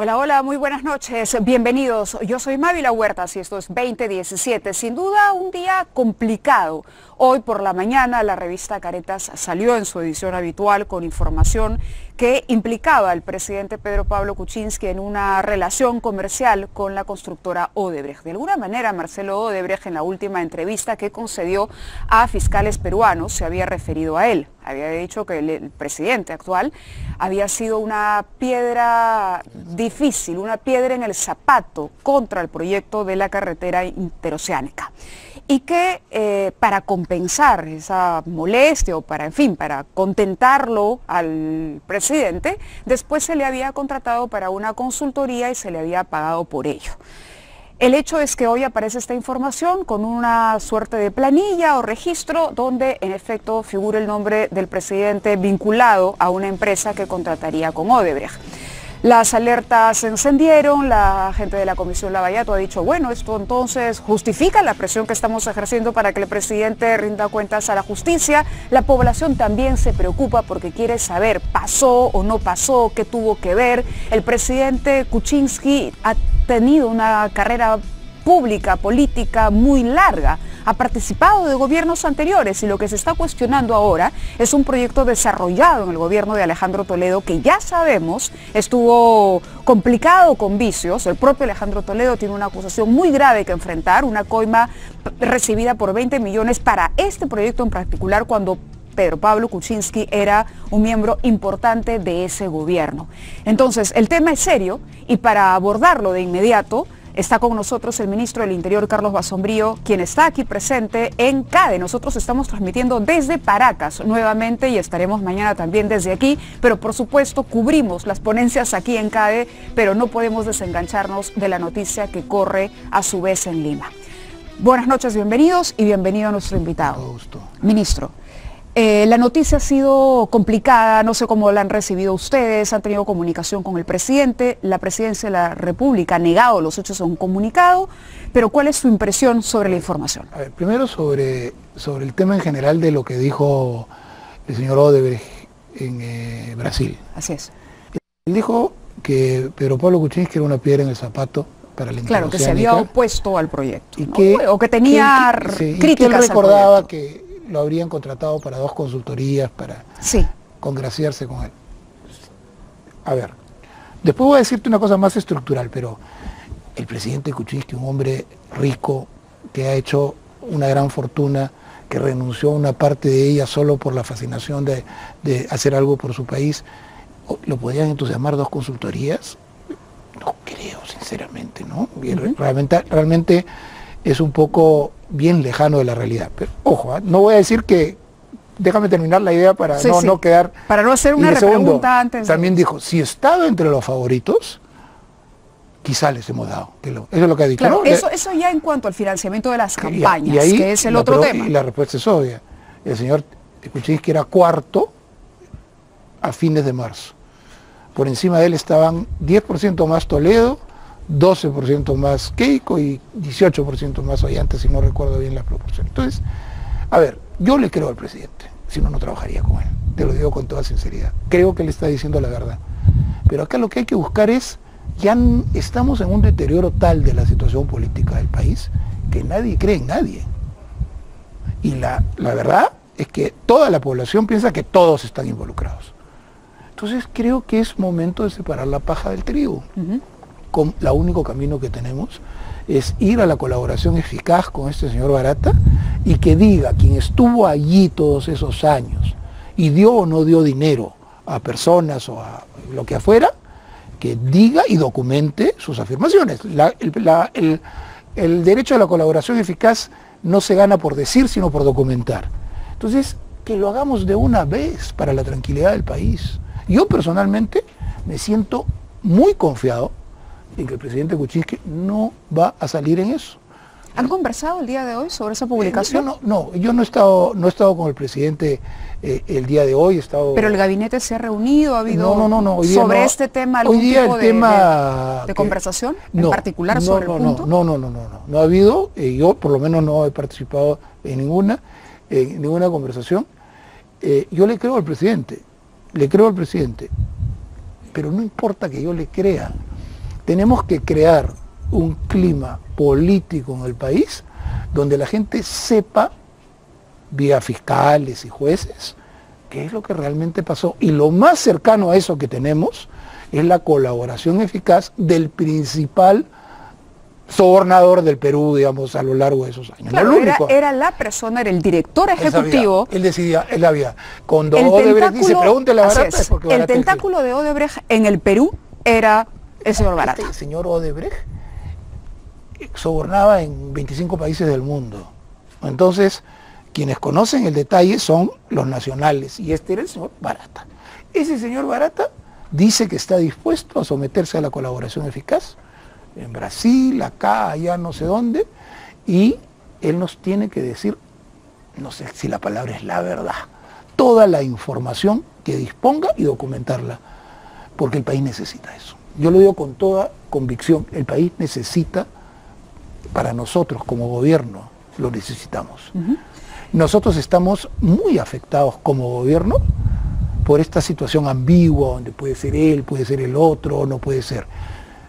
Hola, hola, muy buenas noches, bienvenidos. Yo soy Mávila Huertas y esto es 2017. Sin duda un día complicado. Hoy por la mañana la revista Caretas salió en su edición habitual con información que implicaba al presidente Pedro Pablo Kuczynski en una relación comercial con la constructora Odebrecht. De alguna manera Marcelo Odebrecht, en la última entrevista que concedió a fiscales peruanos, se había referido a él. Había dicho que el presidente actual había sido una piedra difícil, una piedra en el zapato contra el proyecto de la carretera interoceánica. Y que para compensar esa molestia o para contentarlo al presidente, después se le había contratado para una consultoría y se le había pagado por ello. El hecho es que hoy aparece esta información con una suerte de planilla o registro donde en efecto figura el nombre del presidente vinculado a una empresa que contrataría con Odebrecht. Las alertas se encendieron, la gente de la Comisión Lavallato ha dicho, bueno, esto entonces justifica la presión que estamos ejerciendo para que el presidente rinda cuentas a la justicia. La población también se preocupa porque quiere saber, ¿pasó o no pasó? ¿Qué tuvo que ver? El presidente Kuczynski ha tenido una carrera pública, política muy larga, ha participado de gobiernos anteriores y lo que se está cuestionando ahora es un proyecto desarrollado en el gobierno de Alejandro Toledo que ya sabemos estuvo complicado con vicios. El propio Alejandro Toledo tiene una acusación muy grave que enfrentar, una coima recibida por 20 millones para este proyecto en particular cuando Pedro Pablo Kuczynski era un miembro importante de ese gobierno. Entonces, el tema es serio y para abordarlo de inmediato está con nosotros el ministro del Interior, Carlos Basombrío, quien está aquí presente en CADE. Nosotros estamos transmitiendo desde Paracas nuevamente y estaremos mañana también desde aquí, pero por supuesto cubrimos las ponencias aquí en CADE, pero no podemos desengancharnos de la noticia que corre a su vez en Lima. Buenas noches, bienvenidos y bienvenido a nuestro invitado. Todo gusto. Ministro. La noticia ha sido complicada, no sé cómo la han recibido ustedes, han tenido comunicación con el presidente, la presidencia de la República ha negado los hechos en un comunicado, pero ¿cuál es su impresión sobre la información? A ver, primero sobre el tema en general de lo que dijo el señor Odebrecht en Brasil. Así es. Él dijo que Pedro Pablo Kuczynski era una piedra en el zapato para la Claro, que se había opuesto al proyecto, y ¿no? O que tenía críticas y que él recordaba al que lo habrían contratado para 2 consultorías para congraciarse con él. A ver, después voy a decirte una cosa más estructural, pero el presidente Kuczynski, un hombre rico, que ha hecho una gran fortuna, que renunció a una parte de ella solo por la fascinación de hacer algo por su país, ¿lo podrían entusiasmar 2 consultorías? No creo, sinceramente, ¿no? Realmente es un poco bien lejano de la realidad. Pero ojo, no voy a decir que, déjame terminar la idea para no quedar... Para no hacer una repregunta antes. También dijo, si estaba entre los favoritos, quizá les hemos dado. Eso es lo que ha dicho. Claro, ¿no? eso ya en cuanto al financiamiento de las campañas, y ahí, que es el otro tema. Y la respuesta es obvia. El señor Kuczynski era cuarto a fines de marzo. Por encima de él estaban 10% más Toledo, 12% más Keiko y 18% más Ollanta, si no recuerdo bien la proporción. Entonces, a ver, yo le creo al presidente, si no, no trabajaría con él, te lo digo con toda sinceridad. Creo que él está diciendo la verdad. Pero acá lo que hay que buscar es, ya estamos en un deterioro tal de la situación política del país, que nadie cree en nadie. Y la verdad es que toda la población piensa que todos están involucrados. Entonces creo que es momento de separar la paja del trigo. El único camino que tenemos es ir a la colaboración eficaz con este señor Barata y que diga quien estuvo allí todos esos años y dio o no dio dinero a personas o a lo que afuera, que diga y documente sus afirmaciones. El derecho a la colaboración eficaz no se gana por decir, sino por documentar. Entonces, que lo hagamos de una vez para la tranquilidad del país. Yo personalmente me siento muy confiado en que el presidente Kuczynski no va a salir en eso. ¿Han conversado el día de hoy sobre esa publicación? Yo no he estado con el presidente el día de hoy. Pero el gabinete se ha reunido, ha habido sobre este tema algún tipo de conversación en particular sobre el punto. No ha habido, yo por lo menos no he participado en ninguna conversación. Yo le creo al presidente, pero no importa que yo le crea. tenemos que crear un clima político en el país donde la gente sepa, vía fiscales y jueces, qué es lo que realmente pasó. Y lo más cercano a eso que tenemos es la colaboración eficaz del principal sobornador del Perú, digamos, a lo largo de esos años. Claro, no era la persona, era el director ejecutivo. Él decidía, él había. Cuando Odebrecht dice, pregúntele a Barata, es porque Barata el tentáculo de Odebrecht en el Perú era el señor Barata. Este señor Odebrecht sobornaba en 25 países del mundo. Entonces, quienes conocen el detalle son los nacionales, y este era el señor Barata. Ese señor Barata dice que está dispuesto a someterse a la colaboración eficaz, en Brasil, acá, allá, no sé dónde, y él nos tiene que decir, no sé si la palabra es la verdad, toda la información que disponga y documentarla, porque el país necesita eso. Yo lo digo con toda convicción, el país necesita, para nosotros como gobierno, lo necesitamos. Nosotros estamos muy afectados como gobierno por esta situación ambigua, donde puede ser él, puede ser el otro, no puede ser.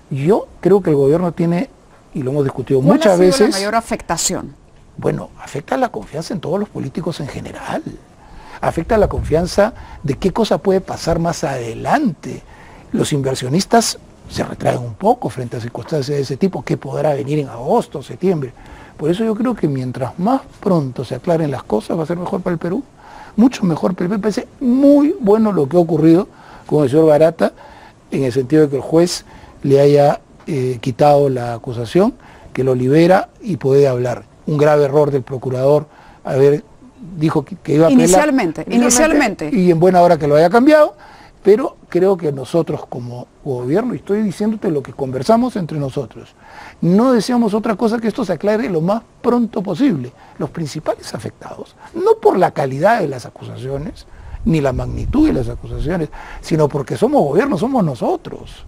Yo creo que el gobierno tiene, y lo hemos discutido muchas veces... ¿Cuál ha sido la mayor afectación? Bueno, afecta la confianza en todos los políticos en general. Afecta la confianza de qué cosa puede pasar más adelante. Los inversionistas se retraen un poco frente a circunstancias de ese tipo, que podrá venir en agosto, septiembre. Por eso yo creo que mientras más pronto se aclaren las cosas, va a ser mejor para el Perú. Mucho mejor para el Perú. Me parece muy bueno lo que ha ocurrido con el señor Barata, en el sentido de que el juez le haya quitado la acusación, que lo libera y puede hablar. Un grave error del procurador, dijo que iba a apelar. Inicialmente. Y en buena hora que lo haya cambiado, pero creo que nosotros como gobierno, y estoy diciéndote lo que conversamos entre nosotros, no deseamos otra cosa que esto se aclare lo más pronto posible. Los principales afectados, no por la calidad de las acusaciones, ni la magnitud de las acusaciones, sino porque somos gobierno, somos nosotros.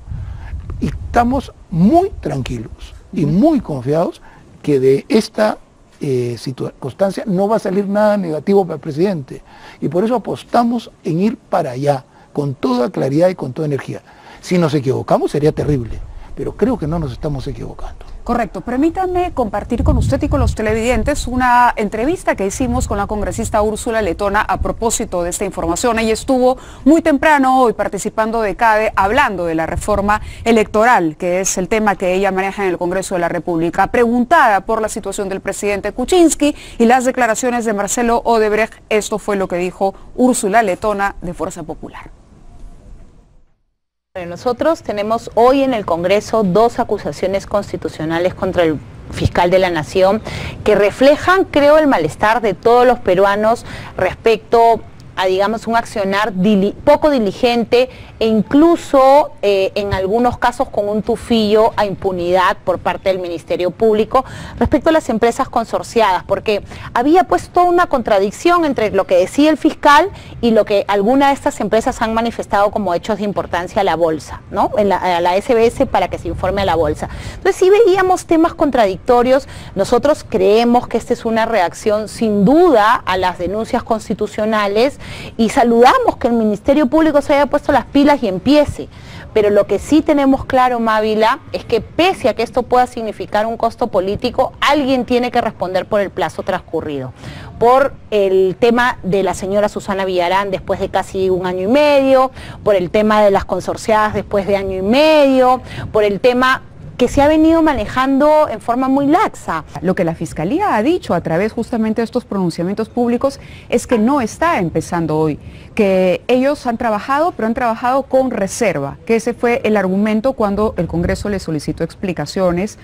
Y estamos muy tranquilos y muy confiados que de esta circunstancia no va a salir nada negativo para el presidente. Y por eso apostamos en ir para allá, con toda claridad y con toda energía. Si nos equivocamos sería terrible, pero creo que no nos estamos equivocando. Correcto. Permítanme compartir con usted y con los televidentes una entrevista que hicimos con la congresista Úrsula Letona a propósito de esta información. Ella estuvo muy temprano hoy participando de CADE hablando de la reforma electoral, que es el tema que ella maneja en el Congreso de la República. Preguntada por la situación del presidente Kuczynski y las declaraciones de Marcelo Odebrecht, esto fue lo que dijo Úrsula Letona de Fuerza Popular. Nosotros tenemos hoy en el Congreso 2 acusaciones constitucionales contra el fiscal de la Nación que reflejan, creo, el malestar de todos los peruanos respecto a, digamos, un accionar poco diligente e incluso en algunos casos con un tufillo a impunidad por parte del Ministerio Público respecto a las empresas consorciadas, porque había puesto una contradicción entre lo que decía el fiscal y lo que algunas de estas empresas han manifestado como hechos de importancia a la bolsa, ¿no? A la SBS para que se informe a la bolsa. Entonces sí veíamos temas contradictorios. Nosotros creemos que esta es una reacción sin duda a las denuncias constitucionales y saludamos que el Ministerio Público se haya puesto las pilas y empiece, pero lo que sí tenemos claro, Mávila, es que pese a que esto pueda significar un costo político, alguien tiene que responder por el plazo transcurrido, por el tema de la señora Susana Villarán después de casi 1 año y medio, por el tema de las consorciadas después de 1 año y medio, por el tema que se ha venido manejando en forma muy laxa. Lo que la Fiscalía ha dicho a través justamente de estos pronunciamientos públicos es que no está empezando hoy, que ellos han trabajado, pero han trabajado con reserva, que ese fue el argumento cuando el Congreso le solicitó explicaciones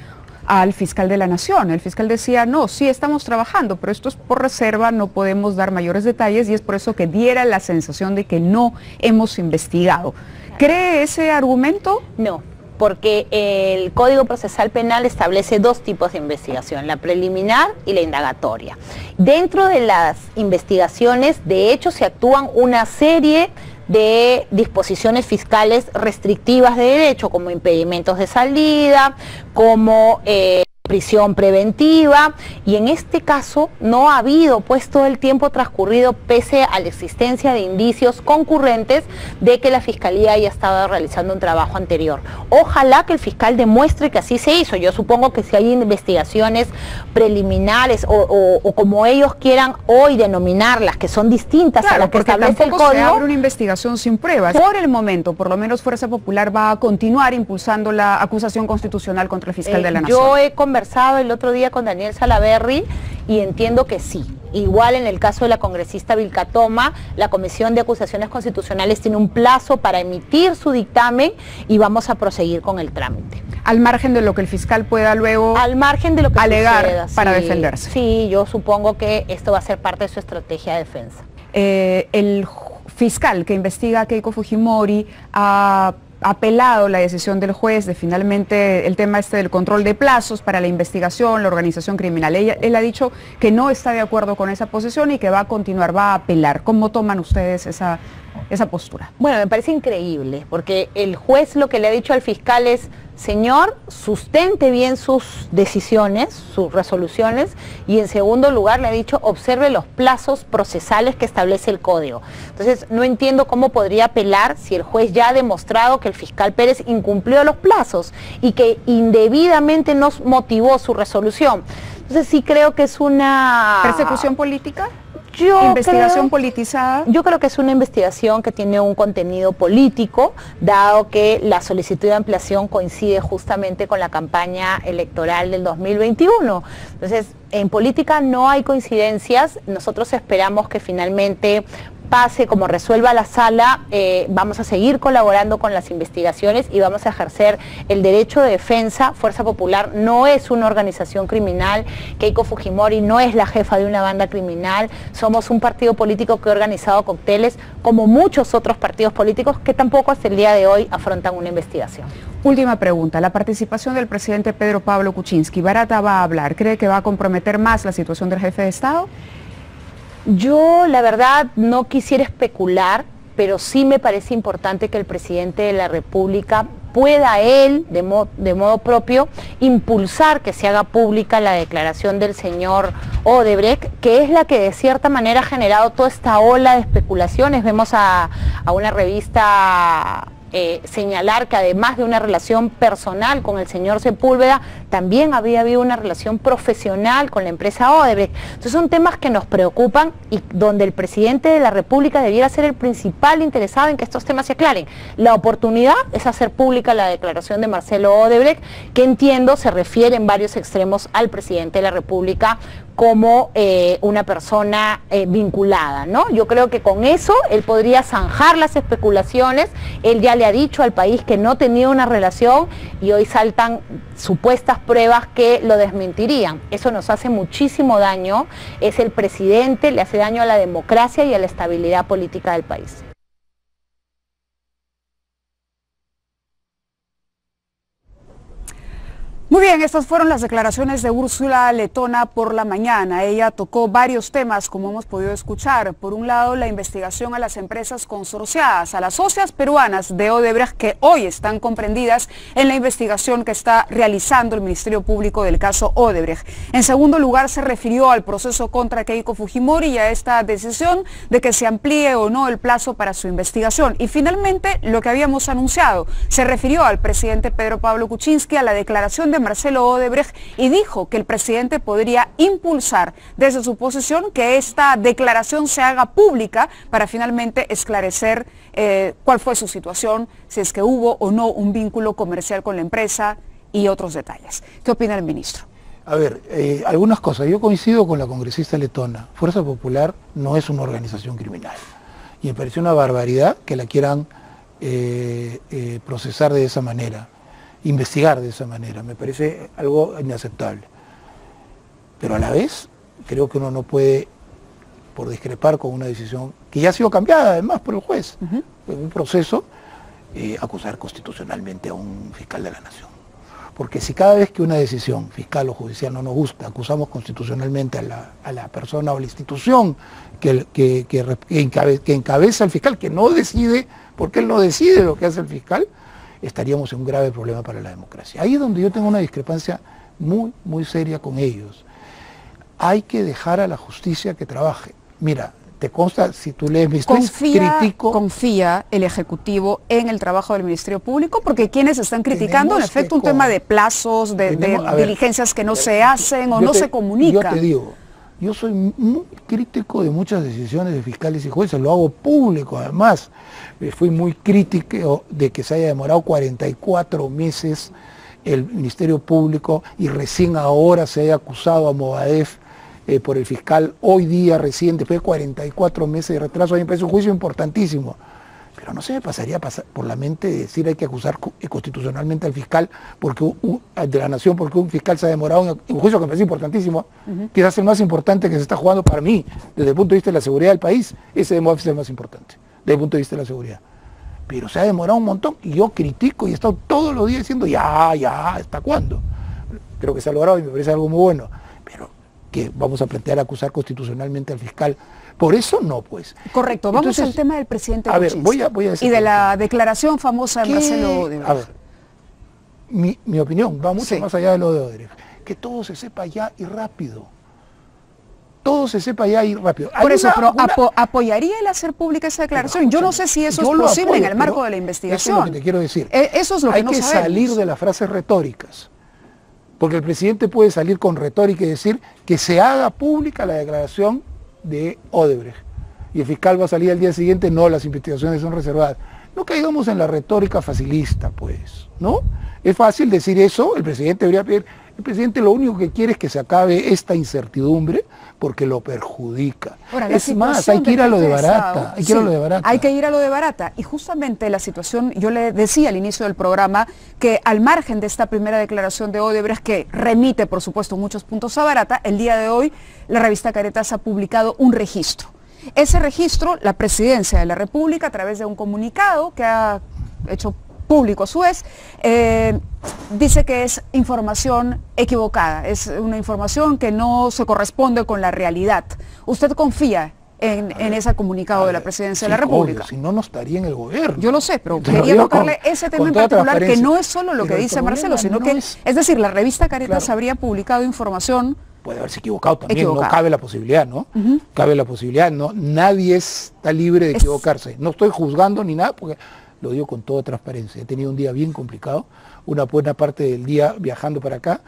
al fiscal de la Nación. El fiscal decía, no, sí estamos trabajando, pero esto es por reserva, no podemos dar mayores detalles y es por eso que diera la sensación de que no hemos investigado. ¿Cree ese argumento? No, porque el Código Procesal Penal establece 2 tipos de investigación, la preliminar y la indagatoria. Dentro de las investigaciones, de hecho, se actúan una serie de disposiciones fiscales restrictivas de derecho, como impedimentos de salida, como prisión preventiva, y en este caso no ha habido pues todo el tiempo transcurrido pese a la existencia de indicios concurrentes de que la Fiscalía haya estado realizando un trabajo anterior. Ojalá que el fiscal demuestre que así se hizo. Yo supongo que si hay investigaciones preliminares o como ellos quieran hoy denominarlas, que son distintas a las que establece el código, se abre una investigación sin pruebas. Por el momento, por lo menos Fuerza Popular va a continuar impulsando la acusación constitucional contra el fiscal de la Nación. Yo he conversado el otro día con Daniel Salaverry y entiendo que sí. Igual en el caso de la congresista Vilca Toma, la Comisión de Acusaciones Constitucionales tiene un plazo para emitir su dictamen y vamos a proseguir con el trámite. Al margen de lo que el fiscal pueda luego alegar suceda, para defenderse. Sí, yo supongo que esto va a ser parte de su estrategia de defensa. El fiscal que investiga a Keiko Fujimori ha apelado la decisión del juez de finalmente el tema del control de plazos para la investigación, la organización criminal. Él ha dicho que no está de acuerdo con esa posición y que va a continuar, va a apelar. ¿Cómo toman ustedes esa postura? Bueno, me parece increíble, porque el juez lo que le ha dicho al fiscal es: señor, sustente bien sus decisiones, sus resoluciones, y en segundo lugar le ha dicho: observe los plazos procesales que establece el código. Entonces, no entiendo cómo podría apelar si el juez ya ha demostrado que el fiscal Pérez incumplió los plazos y que indebidamente nos motivó su resolución. Entonces, sí creo que es una ¿persecución política? ¿Investigación politizada? Yo creo que es una investigación que tiene un contenido político, dado que la solicitud de ampliación coincide justamente con la campaña electoral del 2021. Entonces, en política no hay coincidencias. Nosotros esperamos que finalmente pase, como resuelva la sala. Vamos a seguir colaborando con las investigaciones y vamos a ejercer el derecho de defensa. Fuerza Popular no es una organización criminal, Keiko Fujimori no es la jefa de una banda criminal, somos un partido político que ha organizado cócteles, como muchos otros partidos políticos que tampoco hasta el día de hoy afrontan una investigación. Última pregunta, la participación del presidente Pedro Pablo Kuczynski. Barata va a hablar, ¿cree que va a comprometer más la situación del jefe de Estado? Yo, la verdad, no quisiera especular, pero sí me parece importante que el presidente de la República pueda él, de modo propio, impulsar que se haga pública la declaración del señor Odebrecht, que es la que de cierta manera ha generado toda esta ola de especulaciones. Vemos a una revista señalar que además de una relación personal con el señor Sepúlveda, también había habido una relación profesional con la empresa Odebrecht. Entonces son temas que nos preocupan y donde el presidente de la República debiera ser el principal interesado en que estos temas se aclaren. La oportunidad es hacer pública la declaración de Marcelo Odebrecht, que entiendo se refiere en varios extremos al presidente de la República como una persona vinculada, ¿no? Yo creo que con eso él podría zanjar las especulaciones. Él ya le ha dicho al país que no tenía una relación y hoy saltan supuestas pruebas que lo desmentirían. Eso nos hace muchísimo daño. Es el presidente, le hace daño a la democracia y a la estabilidad política del país. Muy bien, estas fueron las declaraciones de Úrsula Letona por la mañana. Ella tocó varios temas, como hemos podido escuchar. Por un lado, la investigación a las empresas consorciadas, a las socias peruanas de Odebrecht, que hoy están comprendidas en la investigación que está realizando el Ministerio Público del caso Odebrecht. En segundo lugar, se refirió al proceso contra Keiko Fujimori y a esta decisión de que se amplíe o no el plazo para su investigación. Y finalmente, lo que habíamos anunciado, se refirió al presidente Pedro Pablo Kuczynski, a la declaración de Marcelo Odebrecht, y dijo que el presidente podría impulsar desde su posición que esta declaración se haga pública para finalmente esclarecer cuál fue su situación, si es que hubo o no un vínculo comercial con la empresa y otros detalles. ¿Qué opina el ministro? A ver, algunas cosas. Yo coincido con la congresista letona. Fuerza Popular no es una organización criminal. Y me pareció una barbaridad que la quieran procesar de esa manera, investigar de esa manera. Me parece algo inaceptable. Pero a la vez, creo que uno no puede, por discrepar con una decisión que ya ha sido cambiada además por el juez, en un proceso, acusar constitucionalmente a un fiscal de la nación. Porque si cada vez que una decisión fiscal o judicial no nos gusta, acusamos constitucionalmente a la persona o la institución que encabeza el fiscal, que no decide, porque él no decide lo que hace el fiscal, estaríamos en un grave problema para la democracia. Ahí es donde yo tengo una discrepancia muy seria con ellos. Hay que dejar a la justicia que trabaje. Mira, te consta, si tú lees mis tweets, critico... ¿Confía el Ejecutivo en el trabajo del Ministerio Público? Porque quienes están criticando, en efecto, un tema de plazos, de diligencias que no se hacen o no se comunican. Yo te digo, yo soy muy crítico de muchas decisiones de fiscales y jueces, lo hago público además. Fui muy crítico de que se haya demorado 44 meses el Ministerio Público y recién ahora se haya acusado a Movadef por el fiscal hoy día recién, después de 44 meses de retraso. A mí me parece un juicio importantísimo, pero no se me pasaría por la mente decir hay que acusar constitucionalmente al fiscal de la nación porque un fiscal se ha demorado en un juicio que me parece importantísimo, quizás el más importante que se está jugando para mí desde el punto de vista de la seguridad del país. Ese de Movadef es el más importante desde el punto de vista de la seguridad, pero se ha demorado un montón y yo critico y he estado todos los días diciendo ya, ¿hasta cuándo? Creo que se ha logrado y me parece algo muy bueno, pero que vamos a plantear acusar constitucionalmente al fiscal. Por eso no, pues. Correcto, vamos al tema del presidente Kuczynski. Voy a decir y de la declaración famosa de Marcelo Odebrecht. A ver, mi opinión va mucho más allá de lo de Odebrecht. Que todo se sepa ya y rápido. Todo se sepa ya y rápido. Por eso, pero ¿apoyaría el hacer pública esa declaración? Yo no sé si eso es posible en el marco de la investigación. Eso es lo que te quiero decir. Eso es lo que no sabemos. Hay que salir de las frases retóricas. Porque el presidente puede salir con retórica y decir que se haga pública la declaración de Odebrecht. Y el fiscal va a salir al día siguiente, no, las investigaciones son reservadas. No caigamos en la retórica facilista, pues, ¿no? Es fácil decir eso, el presidente debería pedir. El presidente lo único que quiere es que se acabe esta incertidumbre porque lo perjudica. Ahora, es más, hay que ir a lo de barata. Hay que ir a lo de barata. Hay que ir a lo de barata. Y justamente la situación, yo le decía al inicio del programa que al margen de esta primera declaración de Odebrecht, que remite, por supuesto, muchos puntos a barata, el día de hoy la revista Caretas ha publicado un registro. Ese registro, la Presidencia de la República, a través de un comunicado que ha hecho público a su vez, dice que es información equivocada, es una información que no se corresponde con la realidad. ¿Usted confía en ese comunicado de la Presidencia de la República? Obvio, si no, no estaría en el gobierno. Yo lo sé, pero quería tocarle ese tema en particular, que no es solo lo que dice Marcelo, sino que, es decir, la revista Caretas habría publicado información. Puede haberse equivocado también, no cabe la posibilidad, ¿no? Cabe la posibilidad, ¿no? Nadie está libre de equivocarse. No estoy juzgando ni nada, porque lo digo con toda transparencia. He tenido un día bien complicado, una buena parte del día viajando para acá.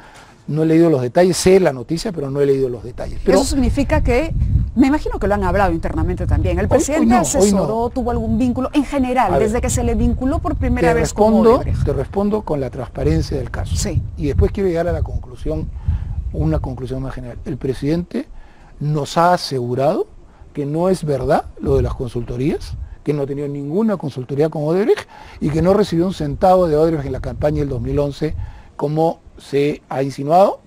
No he leído los detalles, sé la noticia, pero no he leído los detalles. Pero eso significa que, me imagino que lo han hablado internamente también. ¿El presidente asesoró, tuvo algún vínculo en general, desde que se le vinculó por primera vez con Odebrecht? Te respondo con la transparencia del caso. Sí. Y después quiero llegar a la conclusión, una conclusión más general. El presidente nos ha asegurado que no es verdad lo de las consultorías, que no ha tenido ninguna consultoría con Odebrecht y que no recibió un centavo de Odebrecht en la campaña del 2011, como se ha insinuado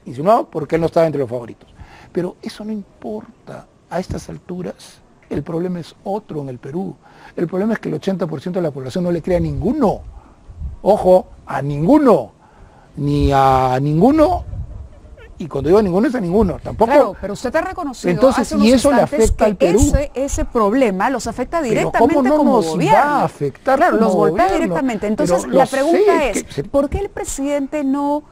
porque él no estaba entre los favoritos. Pero eso no importa. A estas alturas el problema es otro en el Perú. El problema es que el 80% de la población no le cree a ninguno. Ojo, a ninguno. Ni a ninguno. Y cuando digo ninguno es a ninguno, tampoco. Claro, pero usted ha reconocido. Entonces, y eso le afecta al Perú. Ese problema los afecta directamente ¿cómo no como nos gobierno. Va a afectar claro, como los golpea gobierno, directamente. Entonces, la pregunta es, ¿por qué el presidente no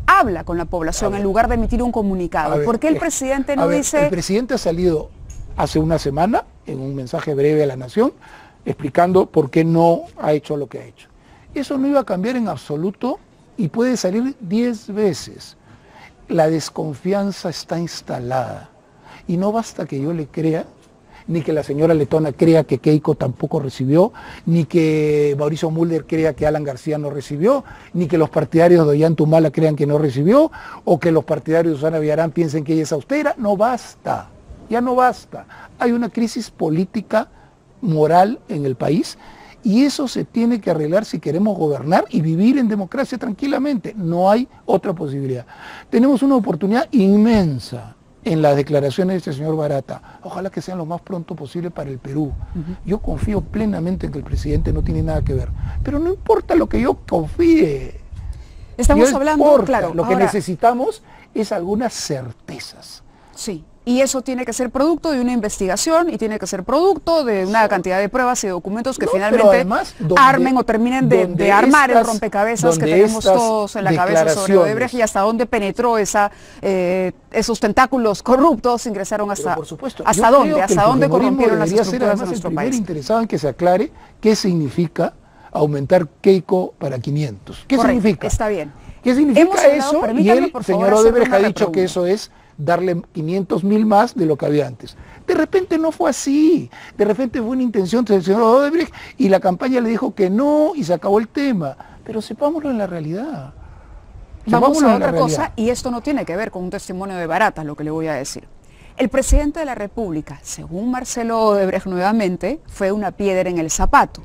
habla con la población en lugar de emitir un comunicado? ¿Por qué el presidente no dice...? El presidente ha salido hace una semana en un mensaje breve a la nación explicando por qué no ha hecho lo que ha hecho. Eso no iba a cambiar en absoluto y puede salir 10 veces. La desconfianza está instalada y no basta que yo le crea, ni que la señora Letona crea que Keiko tampoco recibió, ni que Mauricio Mulder crea que Alan García no recibió, ni que los partidarios de Ollantumala crean que no recibió, o que los partidarios de Susana Villarán piensen que ella es austera. No basta, ya no basta. Hay una crisis política, moral en el país, y eso se tiene que arreglar si queremos gobernar y vivir en democracia tranquilamente. No hay otra posibilidad. Tenemos una oportunidad inmensa en las declaraciones de este señor Barata. Ojalá que sean lo más pronto posible para el Perú. Yo confío plenamente en que el presidente no tiene nada que ver. Pero no importa lo que yo confíe. Estamos hablando, claro. Lo que necesitamos es algunas certezas. Sí. y eso tiene que ser producto de una investigación y tiene que ser producto de una cantidad de pruebas y documentos que finalmente además, armen o terminen de armar el rompecabezas que tenemos todos en la cabeza sobre Odebrecht y hasta dónde penetró esos tentáculos corruptos, ingresaron hasta dónde corrompieron las estructuras de nuestro país. Interesado en que se aclare qué significa aumentar Keiko para 500. ¿Qué significa? Está bien. ¿Qué significa eso? Y el señor Odebrecht ha dicho que eso es darle 500.000 más de lo que había antes. De repente no fue así, de repente fue una intención del señor Odebrecht y la campaña le dijo que no y se acabó el tema. Pero sepámoslo en la realidad. Vamos a otra cosa, y esto no tiene que ver con un testimonio de Baratas, lo que le voy a decir. El presidente de la República, según Marcelo Odebrecht nuevamente, fue una piedra en el zapato.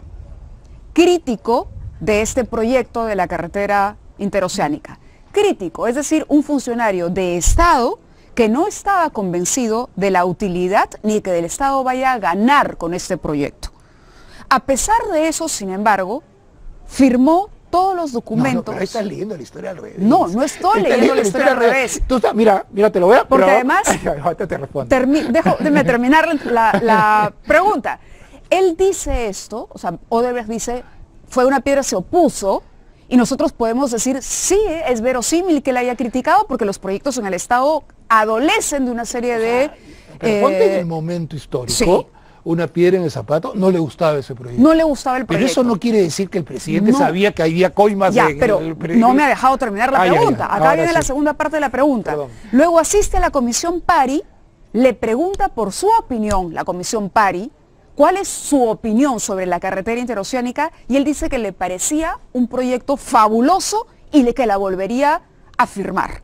Crítico de este proyecto de la carretera interoceánica. Crítico, es decir, un funcionario de Estado que no estaba convencido de la utilidad ni que el Estado vaya a ganar con este proyecto. A pesar de eso, sin embargo, firmó todos los documentos. Pero ahí estás leyendo la historia al revés. No estoy leyendo la historia al revés. Tú estás, mira, te lo voy a... Porque además, te respondo. Déjame terminar la pregunta. Él dice esto, o sea, Odebrecht dice, fue una piedra, se opuso, y nosotros podemos decir, sí, es verosímil que la haya criticado, porque los proyectos en el Estado adolecen de una serie de... Pero ponte en el momento histórico, sí, una piedra en el zapato, no le gustaba ese proyecto. No le gustaba el proyecto. Pero eso no quiere decir que el presidente sabía que había coimas. Pero no me ha dejado terminar la pregunta. Acá viene la segunda parte de la pregunta. Perdón. Luego asiste a la Comisión Pari, le pregunta por su opinión, la Comisión Pari, cuál es su opinión sobre la carretera interoceánica, y él dice que le parecía un proyecto fabuloso y de que la volvería a firmar.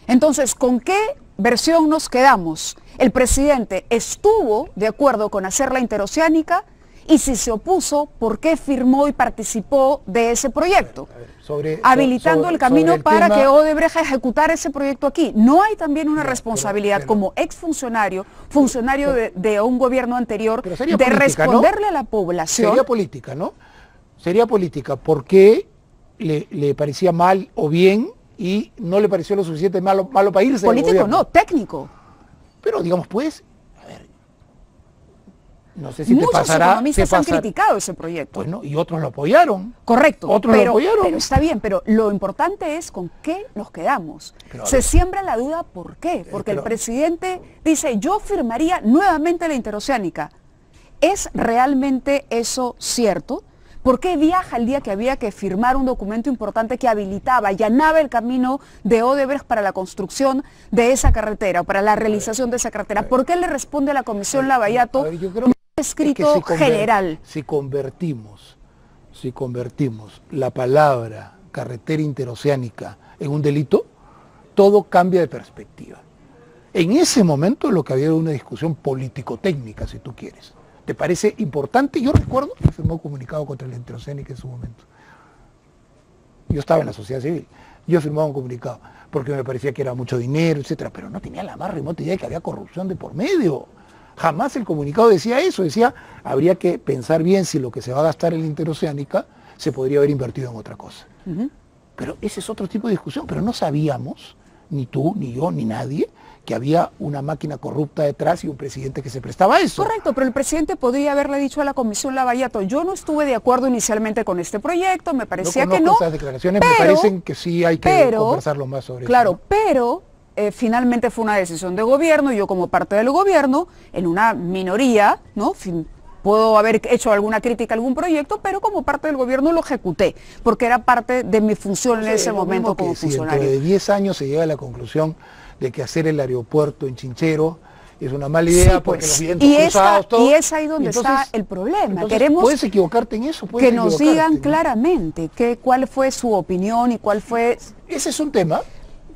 Entonces, ¿con qué versión nos quedamos? El presidente estuvo de acuerdo con hacer la interoceánica, y si se opuso, ¿por qué firmó y participó de ese proyecto? Habilitando el camino para que Odebrecht ejecutara ese proyecto aquí. ¿No hay también una responsabilidad como exfuncionario, funcionario de un gobierno anterior, de política, responderle a la población? Sería política, ¿no? Sería política. ¿Por qué le parecía mal o bien y no le pareció lo suficiente malo para irse? Político no, técnico. Pero digamos, pues, a ver, no sé si muchos te pasará... economistas han criticado ese proyecto. Pues no, y otros lo apoyaron. Correcto, otros lo apoyaron. Pero está bien, pero lo importante es con qué nos quedamos. Se siembra la duda, ¿por qué? Porque el presidente dice, yo firmaría nuevamente la interoceánica. ¿Es realmente eso cierto? ¿Por qué viaja el día que había que firmar un documento importante que habilitaba, allanaba el camino de Odebrecht para la construcción de esa carretera, o para la realización de esa carretera? ¿Por qué le responde a la Comisión Lavallato un escrito general? Si convertimos la palabra carretera interoceánica en un delito, todo cambia de perspectiva. En ese momento lo que había era una discusión político-técnica, si tú quieres. ¿Te parece importante? Yo recuerdo que firmó un comunicado contra la interoceánica en su momento. Yo estaba en la sociedad civil. Yo firmaba un comunicado porque me parecía que era mucho dinero, etcétera, pero no tenía la más remota idea de que había corrupción de por medio. Jamás el comunicado decía eso. Decía, habría que pensar bien si lo que se va a gastar en la interoceánica se podría haber invertido en otra cosa. Pero ese es otro tipo de discusión. Pero no sabíamos, ni tú, ni yo, ni nadie, que había una máquina corrupta detrás y un presidente que se prestaba a eso. Correcto, pero el presidente podría haberle dicho a la Comisión Lavallato, yo no estuve de acuerdo inicialmente con este proyecto, me parecía que no. Esas declaraciones, me parecen que sí hay que conversarlo más sobre eso. Claro, pero finalmente fue una decisión de gobierno, yo como parte del gobierno, en una minoría, ¿no? Puedo haber hecho alguna crítica a algún proyecto, pero como parte del gobierno lo ejecuté, porque era parte de mi función en ese momento como funcionario. Si dentro de 10 años se llega a la conclusión de que hacer el aeropuerto en Chinchero es una mala idea, sí, porque los vientos cruzados, todo. Y es ahí donde está el problema. Queremos puedes equivocarte en eso. Que nos digan claramente cuál fue su opinión y cuál fue... Ese es un tema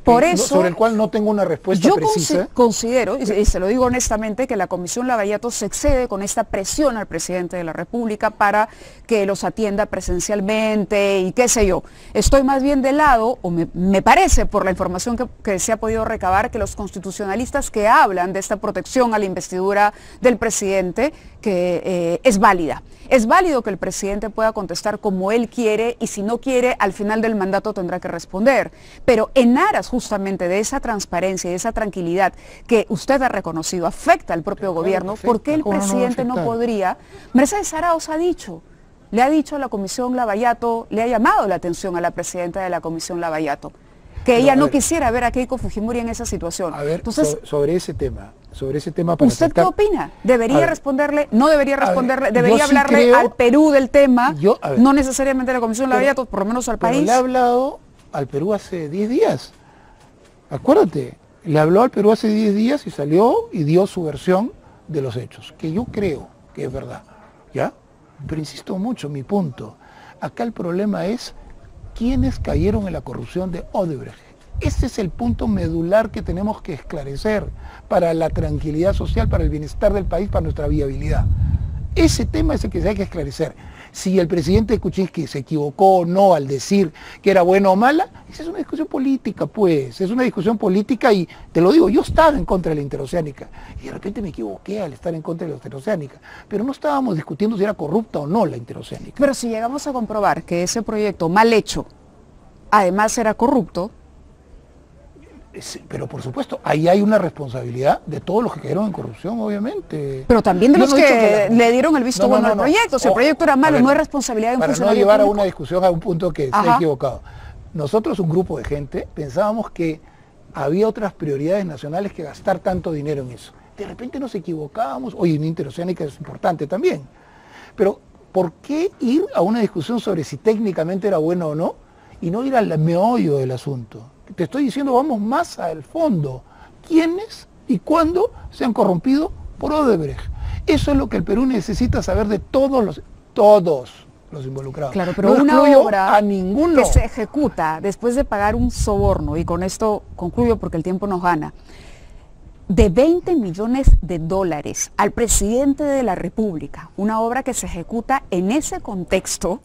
Por eso, sobre el cual no tengo una respuesta precisa. Yo considero, y se lo digo honestamente, que la Comisión Lavallato se excede con esta presión al presidente de la República para que los atienda presencialmente y qué sé yo. Estoy más bien del lado, o me parece por la información que se ha podido recabar, que los constitucionalistas que hablan de esta protección a la investidura del presidente que es válida. Es válido que el presidente pueda contestar como él quiere y si no quiere, al final del mandato tendrá que responder. Pero en aras justamente de esa transparencia y de esa tranquilidad que usted ha reconocido afecta al propio gobierno, ¿por qué el presidente no podría? Mercedes Arauz ha dicho, le ha dicho a la Comisión Lavallato, le ha llamado la atención a la presidenta de la Comisión Lavallato, que ella no quisiera ver a Keiko Fujimori en esa situación. A ver, entonces, sobre ese tema para ¿usted qué opina? ¿Debería responderle? ¿No debería responderle? ¿Debería hablarle al Perú del tema? No necesariamente a la Comisión Lavallato, por lo menos al país. Le ha hablado al Perú hace 10 días. Acuérdate, le habló al Perú hace 10 días y salió y dio su versión de los hechos, que yo creo que es verdad. ¿Ya? Pero insisto mucho, mi punto. Acá el problema es quiénes cayeron en la corrupción de Odebrecht. Ese es el punto medular que tenemos que esclarecer para la tranquilidad social, para el bienestar del país, para nuestra viabilidad. Ese tema es el que hay que esclarecer. Si el presidente Kuczynski se equivocó o no al decir que era buena o mala, esa es una discusión política, pues. Es una discusión política y te lo digo, yo estaba en contra de la interoceánica y de repente me equivoqué al estar en contra de la interoceánica, pero no estábamos discutiendo si era corrupta o no la interoceánica. Pero si llegamos a comprobar que ese proyecto mal hecho, además era corrupto. Pero por supuesto, ahí hay una responsabilidad de todos los que cayeron en corrupción, obviamente. Pero también de los que le dieron el visto bueno al proyecto. Si el proyecto era malo, no es responsabilidad de un funcionario público. Para no llevar público. a una discusión a un punto que esté equivocado. Nosotros, un grupo de gente, pensábamos que había otras prioridades nacionales que gastar tanto dinero en eso. De repente nos equivocábamos. Oye, mi interoceánica es importante también. Pero, ¿por qué ir a una discusión sobre si técnicamente era bueno o no y no ir al meollo del asunto? Te estoy diciendo, vamos más al fondo. ¿Quiénes y cuándo se han corrompido por Odebrecht? Eso es lo que el Perú necesita saber de todos los involucrados. Claro, pero no una obra a ninguno que se ejecuta después de pagar un soborno, y con esto concluyo porque el tiempo nos gana, de 20 millones de dólares al presidente de la República, una obra que se ejecuta en ese contexto,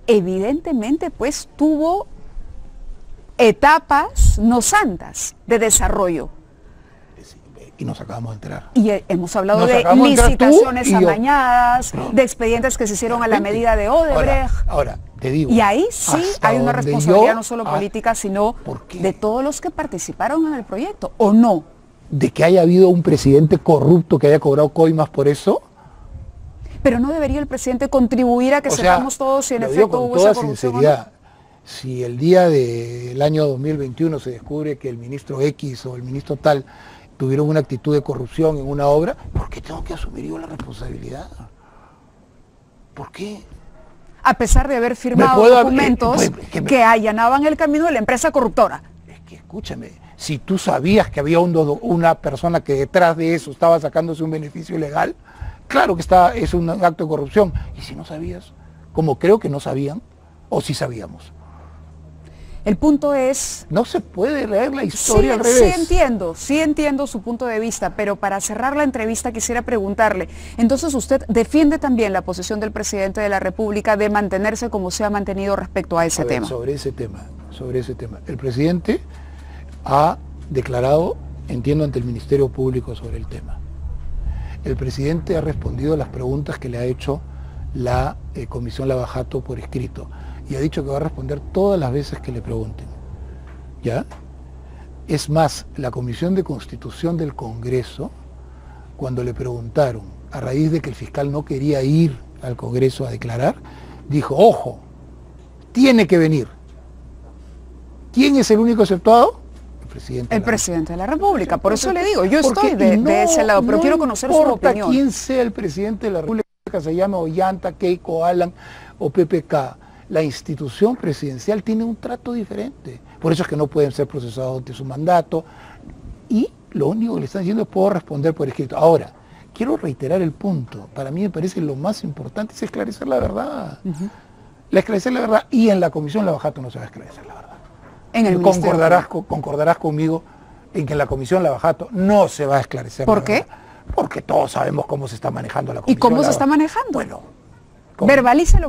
evidentemente pues tuvo etapas no santas de desarrollo. Y nos acabamos de enterar. Y hemos hablado de licitaciones amañadas, de expedientes que se hicieron a la medida de Odebrecht. Ahora, te digo. Y ahí sí hay una responsabilidad no solo política, sino de todos los que participaron en el proyecto, ¿o no? De que haya habido un presidente corrupto que haya cobrado coimas por eso. Pero no debería el presidente contribuir a que sepamos todos si en efecto hubo esa corrupción. Si el día del año 2021 se descubre que el ministro X o el ministro tal tuvieron una actitud de corrupción en una obra, ¿por qué tengo que asumir yo la responsabilidad? ¿Por qué? A pesar de haber firmado documentos que allanaban el camino de la empresa corruptora. Es que escúchame, si tú sabías que había una persona que detrás de eso estaba sacándose un beneficio ilegal, claro que es un acto de corrupción. Y si no sabías, como creo que no sabían, o sí sabíamos. El punto es... No se puede leer la historia al revés. Sí entiendo su punto de vista, pero para cerrar la entrevista quisiera preguntarle, entonces usted defiende también la posición del presidente de la República de mantenerse como se ha mantenido respecto a ese tema. Sobre ese tema. El presidente ha declarado, entiendo, ante el Ministerio Público sobre el tema. El presidente ha respondido a las preguntas que le ha hecho la Comisión Lavallato por escrito. Y ha dicho que va a responder todas las veces que le pregunten. ¿Ya? Es más, la Comisión de Constitución del Congreso, cuando le preguntaron, a raíz de que el fiscal no quería ir al Congreso a declarar, dijo, ojo, tiene que venir. ¿Quién es el único exceptuado? El presidente de la República. Por eso le digo, yo estoy de ese lado, pero quiero conocer su opinión. No importa quién sea el presidente de la República, se llame Ollanta, Keiko, Alan o PPK. La institución presidencial tiene un trato diferente. Por eso es que no pueden ser procesados ante su mandato. Y lo único que le están diciendo es puedo responder por escrito. Ahora, quiero reiterar el punto. Para mí me parece lo más importante es esclarecer la verdad. Esclarecer la verdad. Y en la Comisión Lavallato no se va a esclarecer la verdad. Concordarás conmigo en que en la Comisión Lavallato no se va a esclarecer la verdad. ¿Por qué? Porque todos sabemos cómo se está manejando la Comisión. ¿Y cómo se está manejando? Bueno, verbalice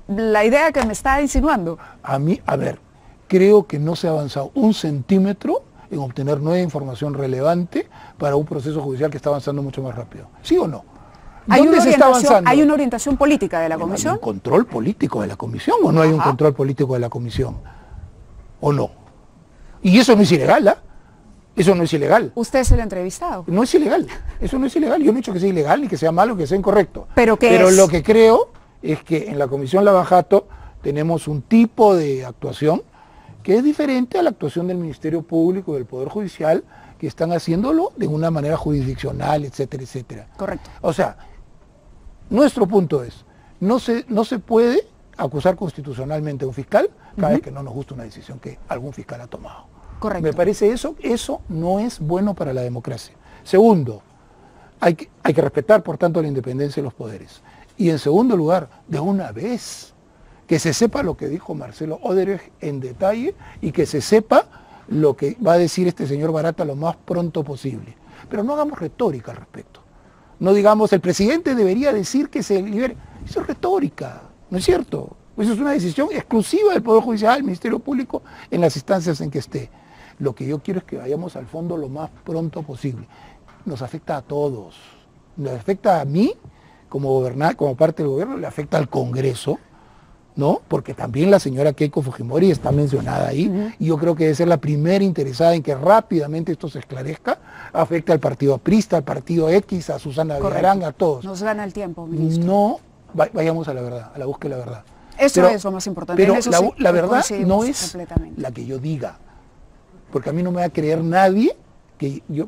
la idea que me está insinuando. A ver, creo que no se ha avanzado un centímetro en obtener nueva información relevante para un proceso judicial que está avanzando mucho más rápido. ¿Sí o no? ¿Dónde se está avanzando? ¿Hay una orientación política de la Bueno, comisión? ¿hay un control político de la comisión o no hay un control político de la comisión? ¿O no? Y eso no es ilegal, ¿ah? Eso no es ilegal. Usted es el entrevistado. No es ilegal, eso no es ilegal. Yo no he dicho que sea ilegal, ni que sea malo, ni que sea incorrecto. Pero lo que creo es que en la Comisión Lavajato tenemos un tipo de actuación que es diferente a la actuación del Ministerio Público y del Poder Judicial, que están haciéndolo de una manera jurisdiccional, etcétera, etcétera. Correcto. O sea, nuestro punto es, no se puede acusar constitucionalmente a un fiscal cada vez que no nos gusta una decisión que algún fiscal ha tomado. Correcto. Me parece eso no es bueno para la democracia. Segundo, hay que respetar, por tanto, la independencia de los poderes. Y en segundo lugar, de una vez, que se sepa lo que dijo Marcelo Odebrecht en detalle y que se sepa lo que va a decir este señor Barata lo más pronto posible. Pero no hagamos retórica al respecto. No digamos, el presidente debería decir que se libere. Eso es retórica, ¿no es cierto? Eso es una decisión exclusiva del Poder Judicial, del Ministerio Público, en las instancias en que esté. Lo que yo quiero es que vayamos al fondo lo más pronto posible. Nos afecta a todos. Nos afecta a mí, como parte del gobierno, le afecta al Congreso, ¿no? Porque también la señora Keiko Fujimori está mencionada ahí, y yo creo que debe ser la primera interesada en que rápidamente esto se esclarezca. Afecta al partido aprista, al partido X, a Susana Villarán, a todos. Nos gana el tiempo, ministro. No vayamos a la verdad, a la búsqueda de la verdad. Eso es lo más importante. Pero eso la verdad no es completamente la que yo diga, porque a mí no me va a creer nadie,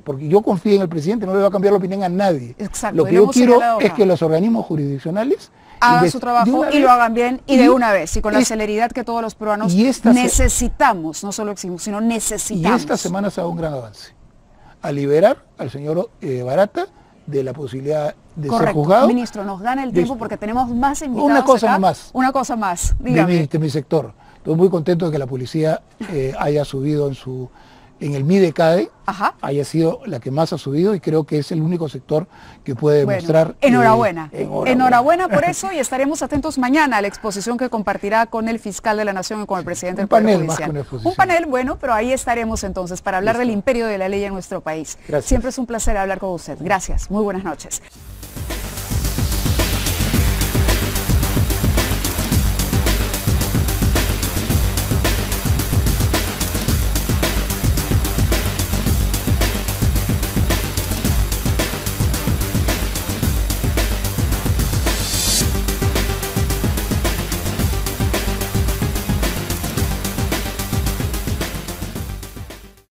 porque yo confío en el presidente, no le va a cambiar la opinión a nadie. Exacto. Lo que yo quiero es que los organismos jurisdiccionales hagan su trabajo y lo hagan bien y de una vez, y con la celeridad que todos los peruanos necesitamos, no solo exigimos, sino necesitamos. Y esta semana se da un gran avance, a liberar al señor Barata de la posibilidad de ser juzgado. Ministro, nos gana el tiempo porque tenemos más invitados Una cosa acá. más. Una cosa más, dígame. De mi sector. Estoy muy contento de que la policía haya subido en el MIDECADE, haya sido la que más ha subido, y creo que es el único sector que puede demostrar. Enhorabuena. Enhorabuena por eso, y estaremos atentos mañana a la exposición que compartirá con el fiscal de la Nación y con el presidente del Poder Judicial. Un panel, bueno, pero ahí estaremos entonces para hablar del imperio de la ley en nuestro país. Gracias. Siempre es un placer hablar con usted. Gracias. Muy buenas noches.